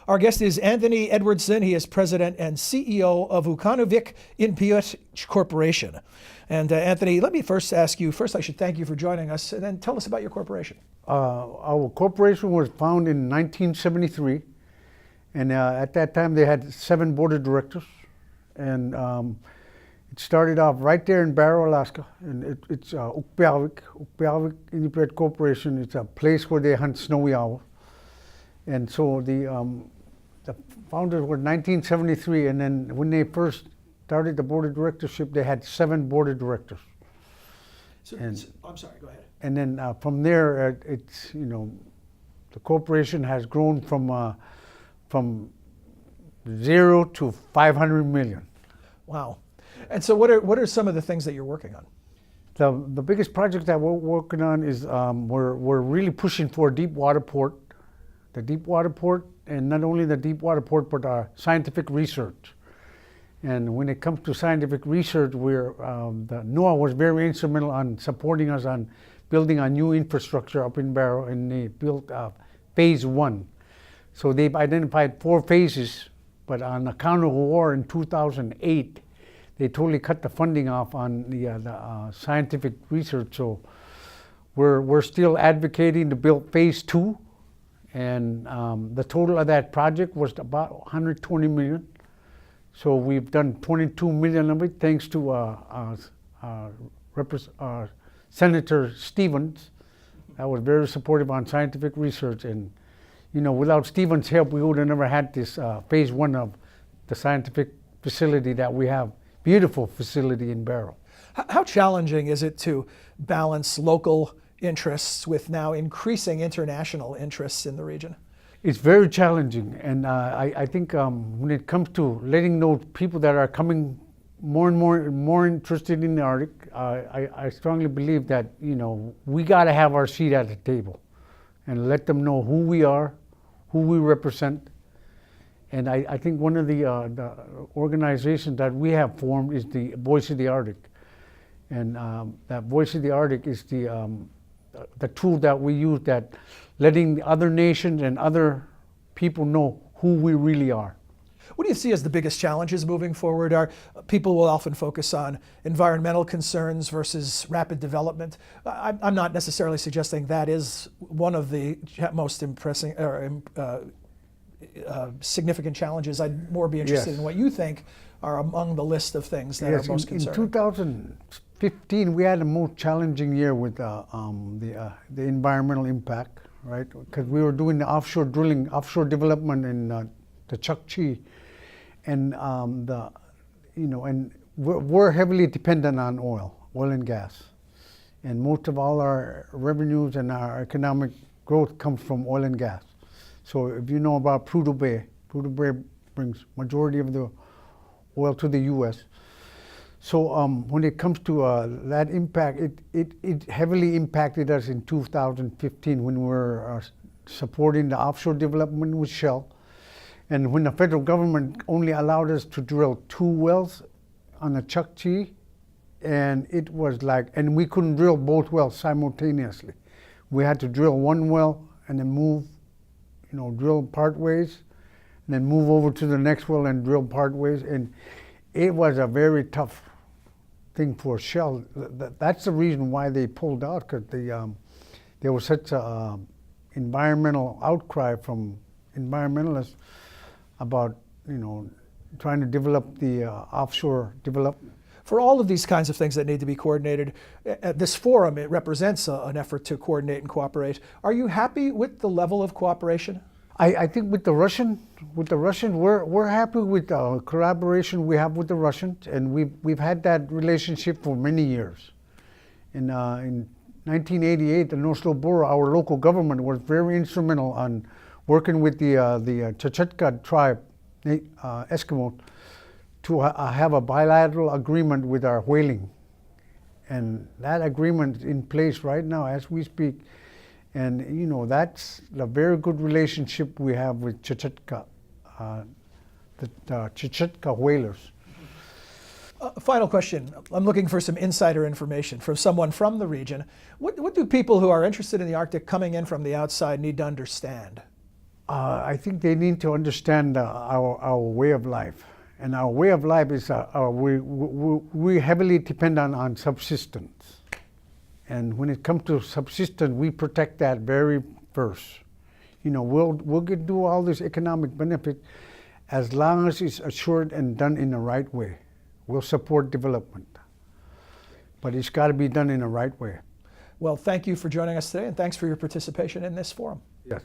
Our guest is Anthony Edwardsen. He is president and CEO of Ukpeagvik Inupiat Corporation. And Anthony, let me first ask you, first I should thank you for joining us, and then tell us about your corporation. Our corporation was founded in 1973, and at that time they had 7 board of directors, and it started off right there in Barrow, Alaska, and it's Ukpeagvik Inupiat Corporation. It's a place where they hunt snowy owl. And so the founders were 1973, and then when they first started the board of directorship, they had 7 board of directors. I'm sorry, go ahead. And then from there, it's, you know, the corporation has grown from 0 to 500 million. Wow. And so what are some of the things that you're working on? The biggest project that we're working on is we're really pushing for a deep water port. The deep water port, and not only the deep water port, but scientific research. And when it comes to scientific research, NOAA was very instrumental on supporting us on building a new infrastructure up in Barrow, and they built phase 1. So they've identified 4 phases, but on account of war in 2008, they totally cut the funding off on the scientific research. So we're still advocating to build phase 2. And the total of that project was about 120 million. So we've done 22 million of it, thanks to Senator Stevens. That was very supportive on scientific research. And, you know, without Stevens' help, we would have never had this phase 1 of the scientific facility that we have. Beautiful facility in Barrow. How challenging is it to balance local interests with now increasing international interests in the region? It's very challenging, and I think when it comes to letting those people that are coming more and more interested in the Arctic, I strongly believe that, you know, we got to have our seat at the table and let them know who we are, who we represent. And I think one of the organizations that we have formed is the Voice of the Arctic, and that Voice of the Arctic is the tool that we use, that letting the other nations and other people know who we really are. What do you see as the biggest challenges moving forward? People will often focus on environmental concerns versus rapid development. I'm not necessarily suggesting that is one of the most impressing or significant challenges. I'd more be interested in what you think are among the list of things that are most concerning. In 2015, we had the most challenging year with the environmental impact, right? Because we were doing the offshore drilling, offshore development in the Chukchi, and and we're heavily dependent on oil and gas, and most of all our revenues and our economic growth comes from oil and gas. So if you know about Prudhoe Bay brings majority of the oil to the U.S. So when it comes to that impact, it heavily impacted us in 2015 when we were supporting the offshore development with Shell. And when the federal government only allowed us to drill 2 wells on the Chukchi, and it was like, and we couldn't drill both wells simultaneously. We had to drill 1 well and then move, you know, drill part ways, and then move over to the next well and drill part ways. And it was a very tough thing for Shell. That's the reason why they pulled out, because there was such a environmental outcry from environmentalists about, you know, trying to develop the offshore development. For all of these kinds of things that need to be coordinated, at this forum, it represents an effort to coordinate and cooperate. Are you happy with the level of cooperation? I think with the Russian, we're happy with the collaboration we have with the Russians, and we've had that relationship for many years. In 1988, the North Slope Borough, our local government, was very instrumental on working with the Chukotka tribe, Eskimo, to have a bilateral agreement with our whaling. And that agreement is in place right now as we speak. And, you know, that's a very good relationship we have with Chukotka, the Chukotka whalers. Final question. I'm looking for some insider information from someone from the region. What do people who are interested in the Arctic coming in from the outside need to understand? I think they need to understand our way of life. And our way of life is we heavily depend on subsistence. And when it comes to subsistence, we protect that very first. You know, we'll do all this economic benefit as long as it's assured and done in the right way. We'll support development. But it's got to be done in the right way. Well, thank you for joining us today, and thanks for your participation in this forum. Yes.